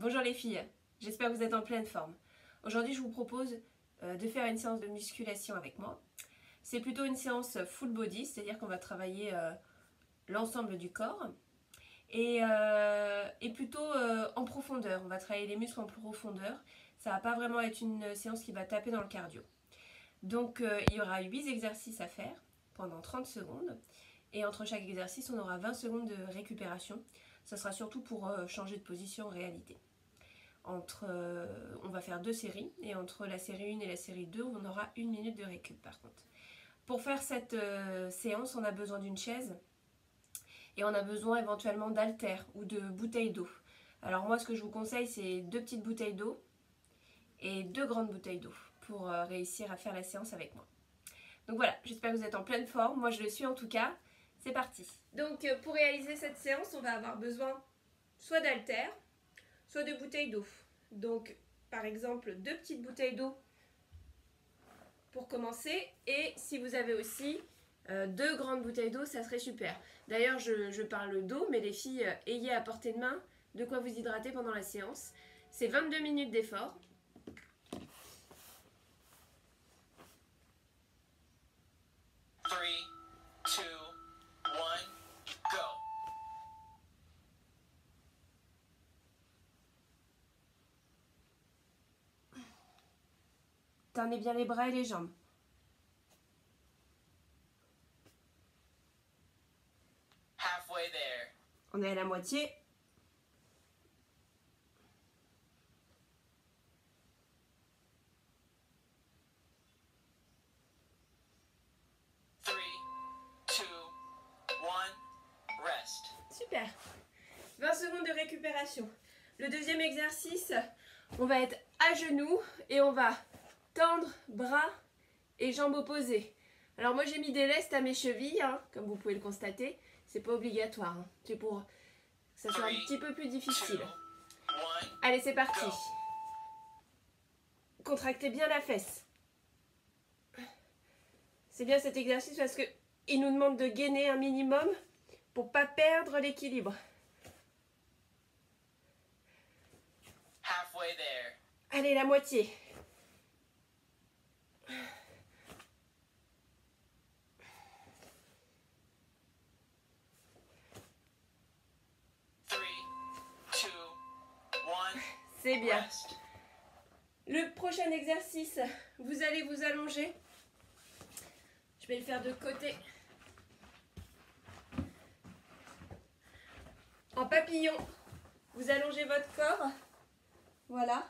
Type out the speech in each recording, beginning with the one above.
Bonjour les filles, j'espère que vous êtes en pleine forme. Aujourd'hui je vous propose de faire une séance de musculation avec moi. C'est plutôt une séance full body, c'est-à-dire qu'on va travailler l'ensemble du corps et plutôt en profondeur. On va travailler les muscles en profondeur. Ça va pas vraiment être une séance qui va taper dans le cardio. Donc il y aura 8 exercices à faire pendant 30 secondes et entre chaque exercice on aura 20 secondes de récupération. Ça sera surtout pour changer de position en réalité. On va faire 2 séries et entre la série 1 et la série 2 on aura 1 minute de récup par contre. Pour faire cette séance on a besoin d'une chaise et on a besoin éventuellement d'haltères ou de bouteilles d'eau. Alors moi ce que je vous conseille c'est 2 petites bouteilles d'eau et 2 grandes bouteilles d'eau pour réussir à faire la séance avec moi. Donc voilà, j'espère que vous êtes en pleine forme, moi je le suis en tout cas. C'est parti. Donc pour réaliser cette séance on va avoir besoin soit d'haltères, soit de bouteilles d'eau. Donc par exemple 2 petites bouteilles d'eau pour commencer, et si vous avez aussi 2 grandes bouteilles d'eau ça serait super. D'ailleurs je parle d'eau, mais les filles ayez à portée de main de quoi vous hydrater pendant la séance. C'est 22 minutes d'effort. Tenez bien les bras et les jambes. On est à la moitié. Super. 20 secondes de récupération. Le deuxième exercice, on va être à genoux et on va tendre bras et jambes opposées. Alors moi j'ai mis des lestes à mes chevilles, hein, comme vous pouvez le constater. C'est pas obligatoire, hein. C'est pour que ça soit un petit peu plus difficile. Allez, c'est parti. Contractez bien la fesse. C'est bien cet exercice parce que il nous demande de gainer un minimum pour pas perdre l'équilibre. Allez, la moitié. C'est bien. Le prochain exercice, vous allez vous allonger. Je vais le faire de côté. En papillon, vous allongez votre corps. Voilà.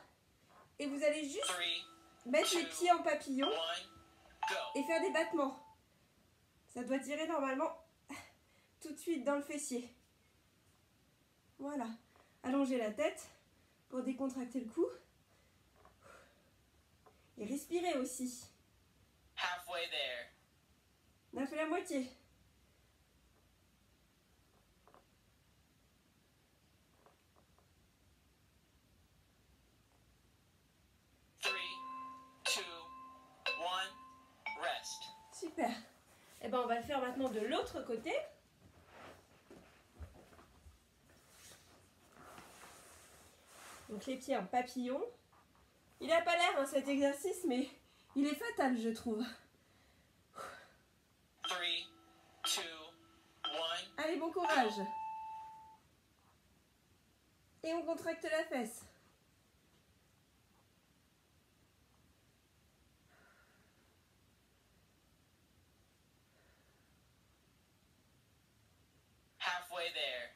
Et vous allez juste mettre les pieds en papillon et faire des battements. Ça doit tirer normalement tout de suite dans le fessier. Voilà. Allongez la tête pour décontracter le cou. Et respirez aussi. On a fait la moitié. Super. Et ben on va le faire maintenant de l'autre côté. Donc les pieds en papillon. Il n'a pas l'air cet exercice, mais il est fatal je trouve. 3, 2, 1. Allez, bon courage. Et on contracte la fesse. Halfway there.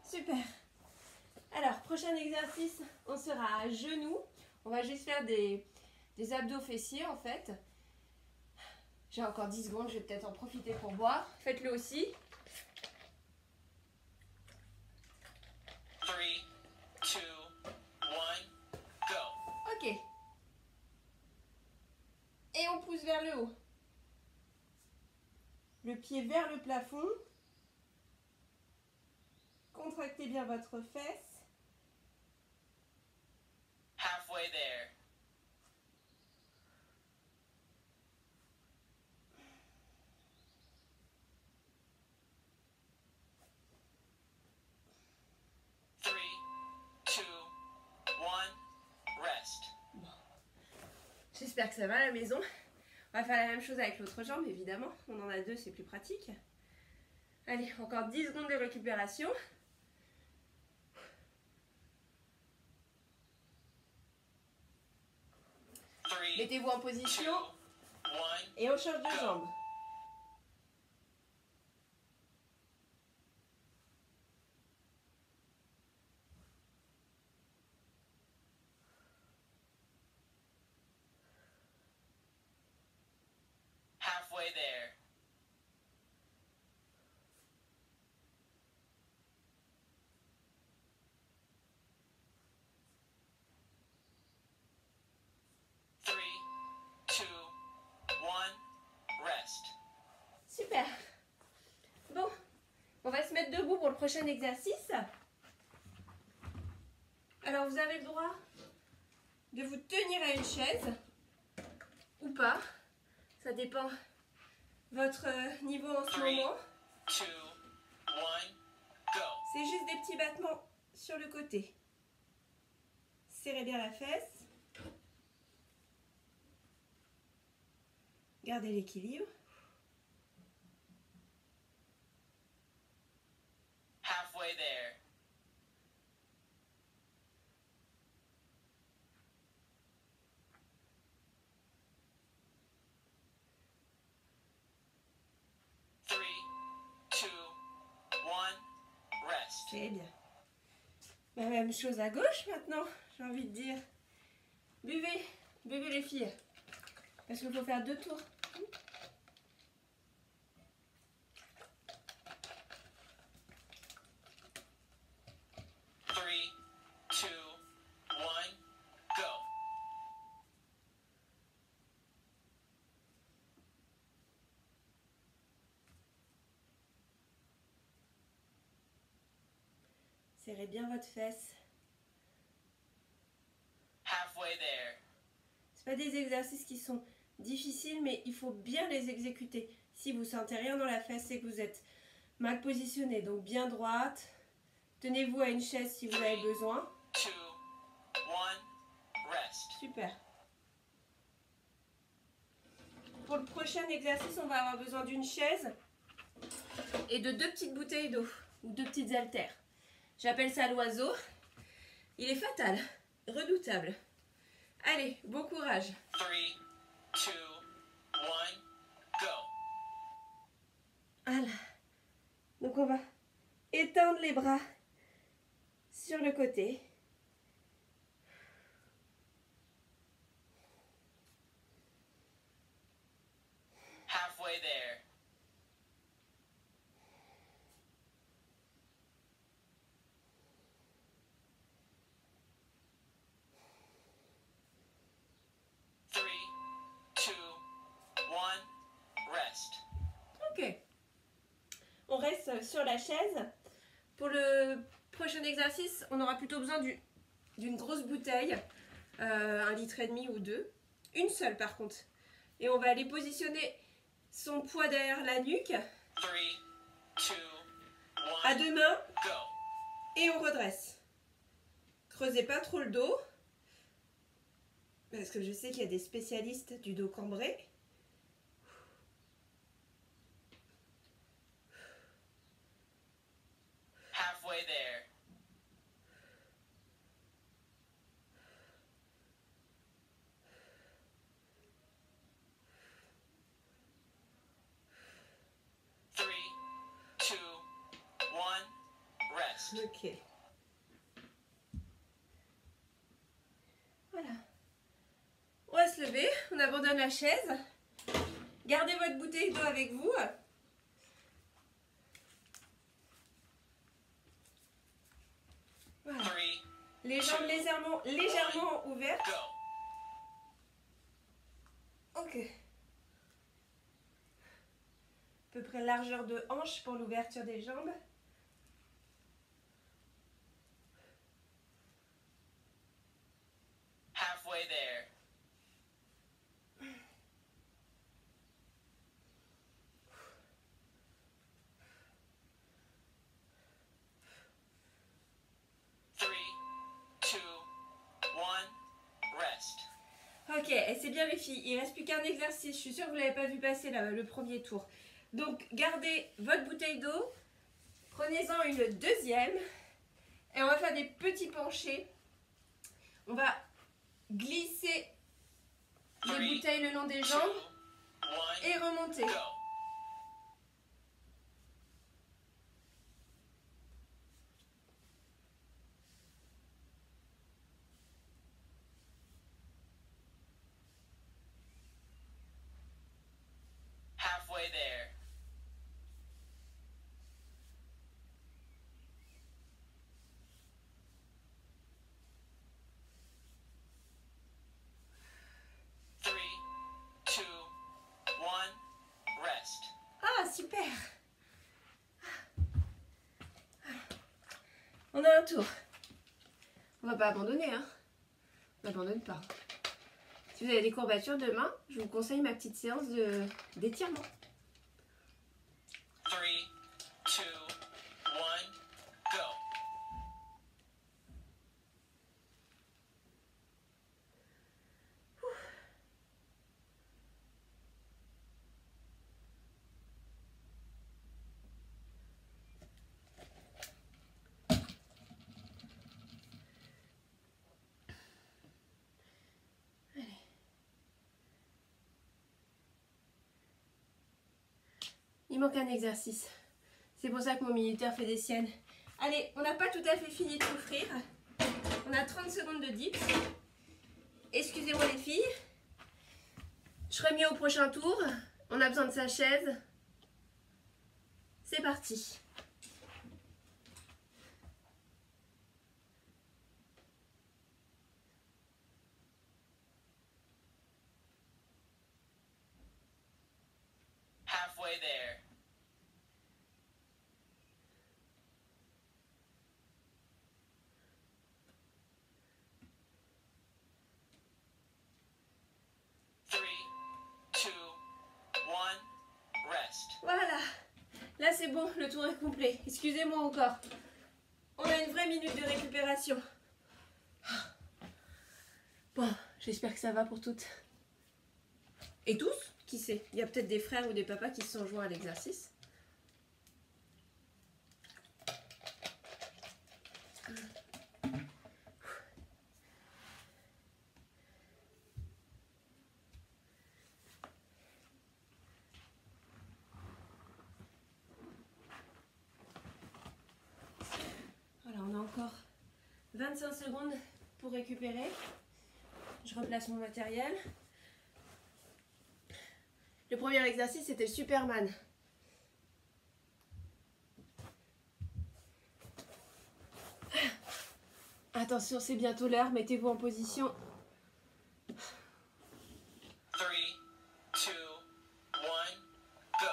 Super. Alors, prochain exercice, on sera à genoux. On va juste faire des abdos fessiers en fait. J'ai encore 10 secondes, je vais peut-être en profiter pour boire. Faites-le aussi. 3, 2, 1, go. Ok. Et on pousse vers le haut. Le pied vers le plafond. Contractez bien votre fesse. J'espère que ça va à la maison. On va faire la même chose avec l'autre jambe, évidemment. On en a deux, c'est plus pratique. Allez, encore 10 secondes de récupération. Mettez-vous en position et on change de jambe. Halfway there. Three, two, one, rest. Super. Bon, on va se mettre debout pour le prochain exercice. Alors, vous avez le droit de vous tenir à une chaise ou pas. Ça dépend votre niveau en ce moment. 2, 1, go. C'est juste des petits battements sur le côté. Serrez bien la fesse. Gardez l'équilibre. Halfway there. Three, two, one, rest. C'est bien. La même chose à gauche maintenant, j'ai envie de dire. Buvez, buvez les filles. Parce qu'il faut faire 2 tours. Three, two, one, go. Serrez bien votre fesse. Halfway there. C'est pas des exercices qui sont difficiles, mais il faut bien les exécuter. Si vous sentez rien dans la fesse, c'est que vous êtes mal positionné. Donc bien droite. Tenez-vous à une chaise si vous avez besoin. 2, 1, rest. Super. Pour le prochain exercice, on va avoir besoin d'une chaise et de 2 petites bouteilles d'eau ou 2 petites haltères. J'appelle ça l'oiseau. Il est fatal, redoutable. Allez, bon courage. 3, 2, 1, go. Voilà. Donc on va étendre les bras sur le côté. Halfway there. Three, two, one, rest. Ok. On reste sur la chaise. Pour le prochain exercice, on aura plutôt besoin d'une grosse bouteille, 1,5 litre ou 2. Une seule par contre. Et on va aller positionner son poids derrière la nuque, 3, 2, à 1, 2 mains, go. et on redresse. Creusez pas trop le dos, parce que je sais qu'il y a des spécialistes du dos cambré. Halfway there. Three, two, one, rest. Ok. Voilà. On va se lever, on abandonne la chaise. Gardez votre bouteille d'eau avec vous. Voilà. 3, Les jambes légèrement ouvertes. go. Ok. À peu près largeur de hanche pour l'ouverture des jambes. Halfway there. Three, two, one, rest. Ok. Ok, et c'est bien les filles, il ne reste plus qu'un exercice. Je suis sûre que vous ne l'avez pas vu passer là, le premier tour. Donc gardez votre bouteille d'eau, prenez-en une deuxième et on va faire des petits penchés. On va glisser les bouteilles le long des jambes et remonter. Go. Halfway there. Three, two, one, rest. Ah, super! On a un tour. On va pas abandonner, hein. On n'abandonne pas. Si vous avez des courbatures demain, je vous conseille ma petite séance d'étirement. 3, 2, 1, go. Il manque un exercice. C'est pour ça que mon minuteur fait des siennes. Allez, on n'a pas tout à fait fini de souffrir. On a 30 secondes de dips. Excusez-moi les filles. Je serai mieux au prochain tour. On a besoin de sa chaise. C'est parti. Halfway there. Three, two, one, rest. Voilà. Là c'est bon, le tour est complet. Excusez-moi encore. On a une vraie minute de récupération. Bon, j'espère que ça va pour toutes. Et tous? Qui sait? Il y a peut-être des frères ou des papas qui se sont joints à l'exercice. Voilà, on a encore 25 secondes pour récupérer. Je replace mon matériel. Le premier exercice, c'était le Superman. Attention, c'est bientôt l'heure. Mettez-vous en position. 3, 2, 1, go.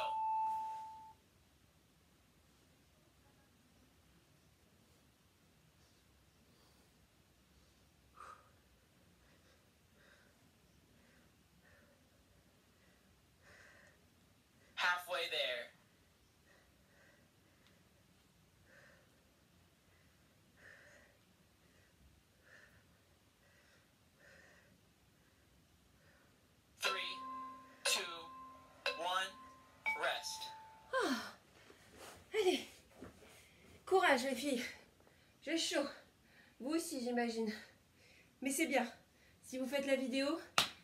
Halfway there. Three, two, one, rest. Allez. Courage, les filles. J'ai chaud. Vous aussi, j'imagine. Mais c'est bien. Si vous faites la vidéo,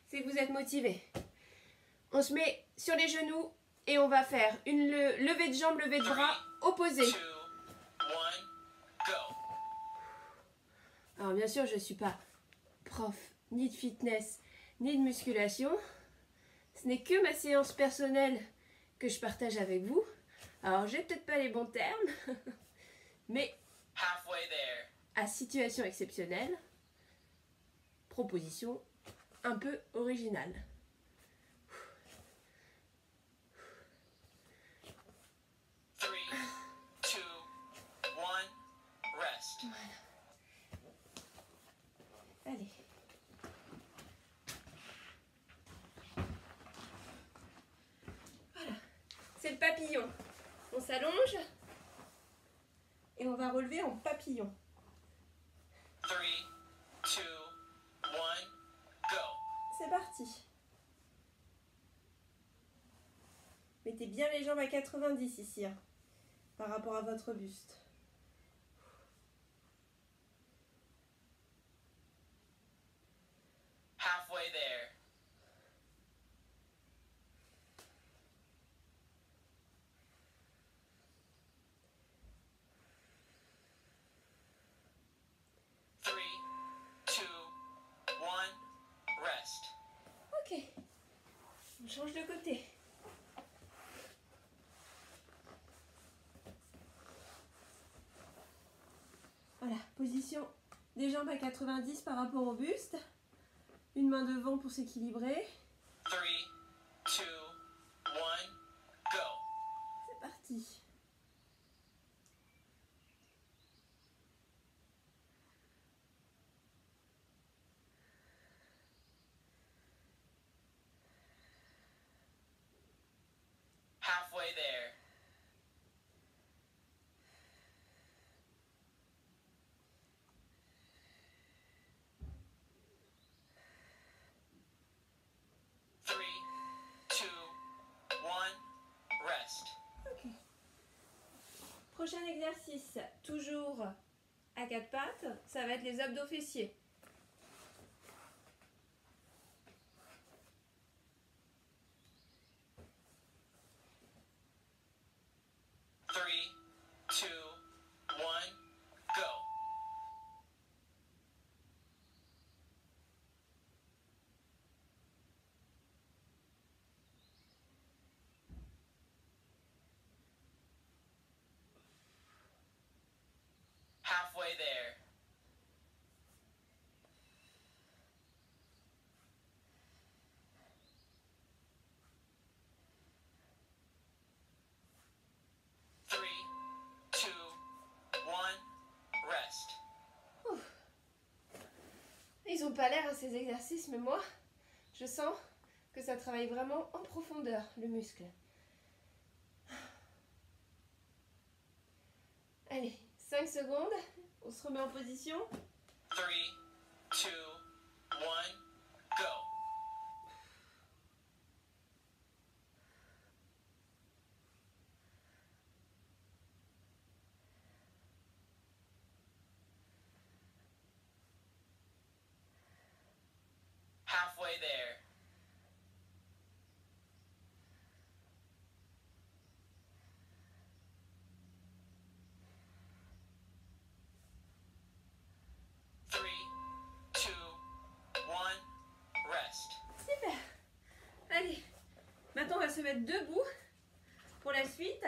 c'est que vous êtes motivés. On se met sur les genoux et on va faire une levée de jambes, levée de bras opposée. 2, 1, go. Alors bien sûr, je ne suis pas prof ni de fitness, ni de musculation. Ce n'est que ma séance personnelle que je partage avec vous. Alors, j'ai peut-être pas les bons termes, mais Halfway there. à situation exceptionnelle, proposition un peu originale. Three, two, one, rest. Allez. Voilà. C'est le papillon. On s'allonge et on va relever en papillon. 3, 2, 1, go. C'est parti. parti. Mettez bien les jambes à 90 ici, hein, par rapport à votre buste. Halfway there. Three, two, one, rest. Ok. On change de côté. Voilà, position des jambes à 90 par rapport au buste. Une main devant pour s'équilibrer. Three, two, one, go. C'est parti. Halfway there. Three, two, one, rest. Ok. Prochain exercice, toujours à quatre pattes, ça va être les abdos fessiers. Three, two, one, go. Halfway there. Three, two, one, rest. Ils ont pas l'air à ces exercices, mais moi, je sens que ça travaille vraiment en profondeur, le muscle. Allez, 5 secondes, on se remet en position. Three, two, one, go. Halfway there. Three, two, one, rest. Super. Allez, maintenant on va se mettre debout pour la suite.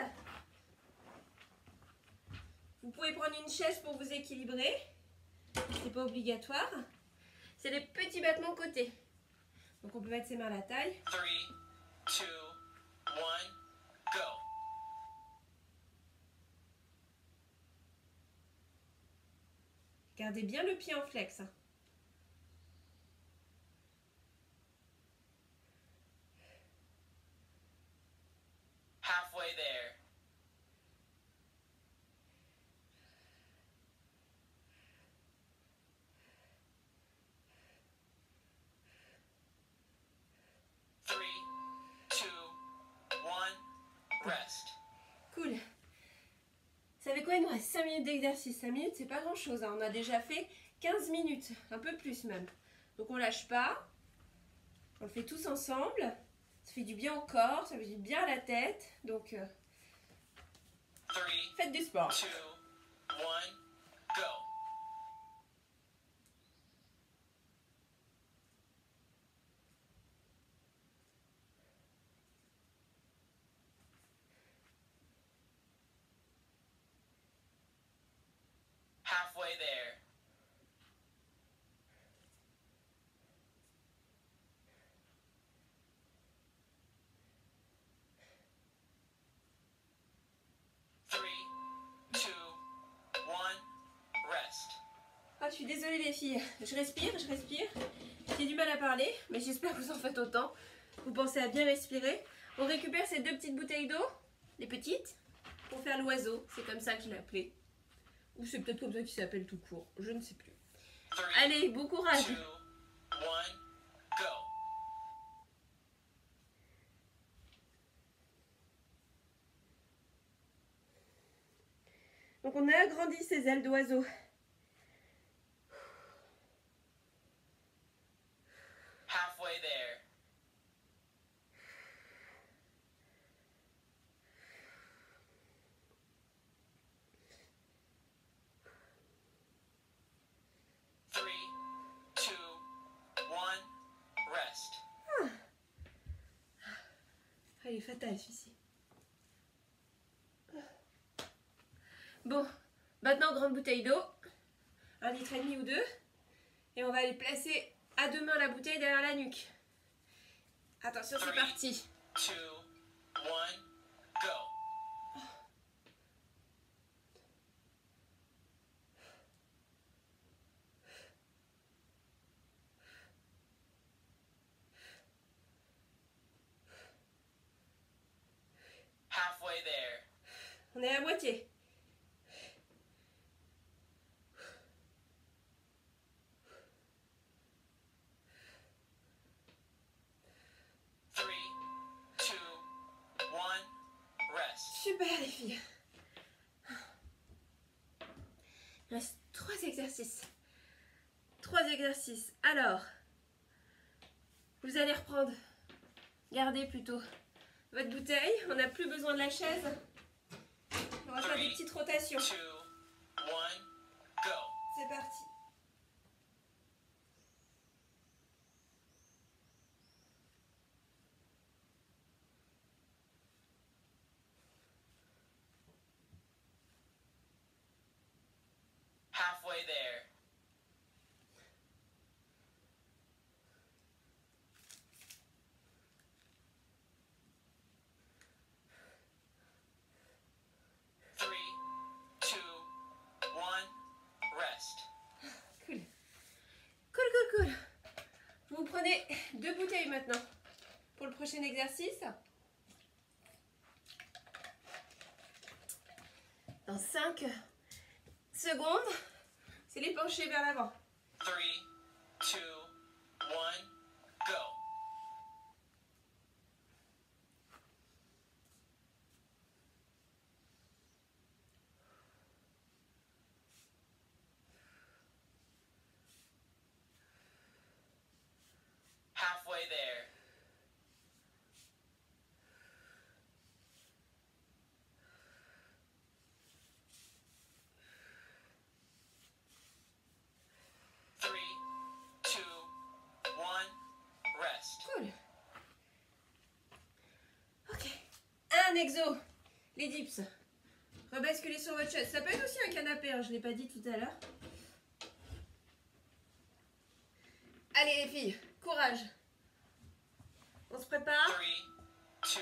Vous pouvez prendre une chaise pour vous équilibrer. C'est pas obligatoire. C'est les petits battements côté. Donc on peut mettre ses mains à la taille. Three, two, one, go. Gardez bien le pied en flex. Halfway there. Three, two, one, rest. Cool. Vous savez quoi, il nous reste 5 minutes d'exercice. 5 minutes, c'est pas grand chose, hein. On a déjà fait 15 minutes, un peu plus même. Donc on lâche pas. On le fait tous ensemble. Ça fait du bien au corps, ça fait du bien à la tête. Donc Three, faites du sport. two, one, go. Halfway there. Three, two, one, rest. Ah, je suis désolée les filles. Je respire. J'ai du mal à parler, mais j'espère que vous en faites autant. Vous pensez à bien respirer. On récupère ces 2 petites bouteilles d'eau, les petites, pour faire l'oiseau. C'est comme ça que je l'ai appelé. Ou c'est peut-être comme ça qu'il s'appelle tout court. Je ne sais plus. Three, Allez, bon courage. two, one, go. Donc on a agrandi ses ailes d'oiseau. Halfway there. Three, two, one, rest. Ah, il est fatal celui-ci. Bon, maintenant grande bouteille d'eau, 1,5 litre ou 2, et on va les placer à deux mains la bouteille derrière la nuque. Attention, c'est parti. 2, 1, go. Halfway there. On est à moitié. Three, two, one, rest. Super les filles. Il reste 3 exercices. 3 exercices. Alors, vous allez reprendre, gardez plutôt votre bouteille. On n'a plus besoin de la chaise. On va faire des petites rotations. 2, 1, go. C'est parti. Halfway there. Three, two, one, rest. Cool. Cool, cool, cool. Vous prenez 2 bouteilles maintenant pour le prochain exercice. Dans 5 secondes, c'est les pencher vers l'avant. 3, 2, 1, go. Halfway there. Three, two, one, rest. Cool. Ok. Un exo. Les dips. Rebasculez sur votre chaise. Ça peut être aussi un canapé, hein, je ne l'ai pas dit tout à l'heure. Allez les filles, courage. On se prépare. 3, 2,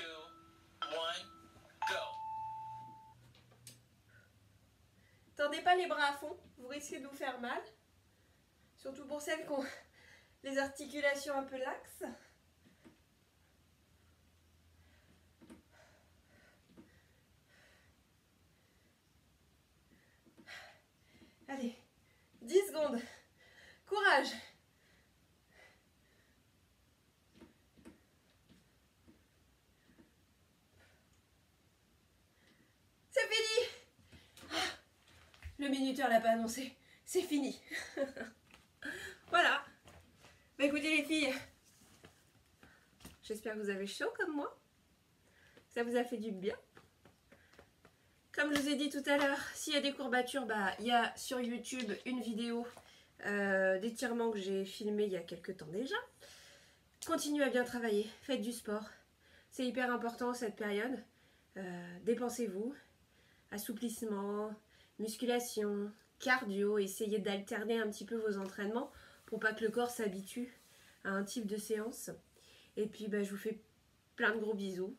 1, go. Tendez pas les bras à fond, vous risquez de vous faire mal. Surtout pour celles qui ont les articulations un peu laxes. Allez, 10 secondes. Courage. C'est fini. Le minuteur l'a pas annoncé. C'est fini. Voilà. Bah écoutez les filles, j'espère que vous avez chaud comme moi. Ça vous a fait du bien. Comme je vous ai dit tout à l'heure, s'il y a des courbatures, bah il y a sur YouTube une vidéo d'étirement que j'ai filmé il y a quelques temps déjà. Continuez à bien travailler, faites du sport. C'est hyper important cette période. Dépensez-vous. Assouplissement, musculation, cardio. Essayez d'alterner un petit peu vos entraînements pour pas que le corps s'habitue à un type de séance. Et puis bah, je vous fais plein de gros bisous.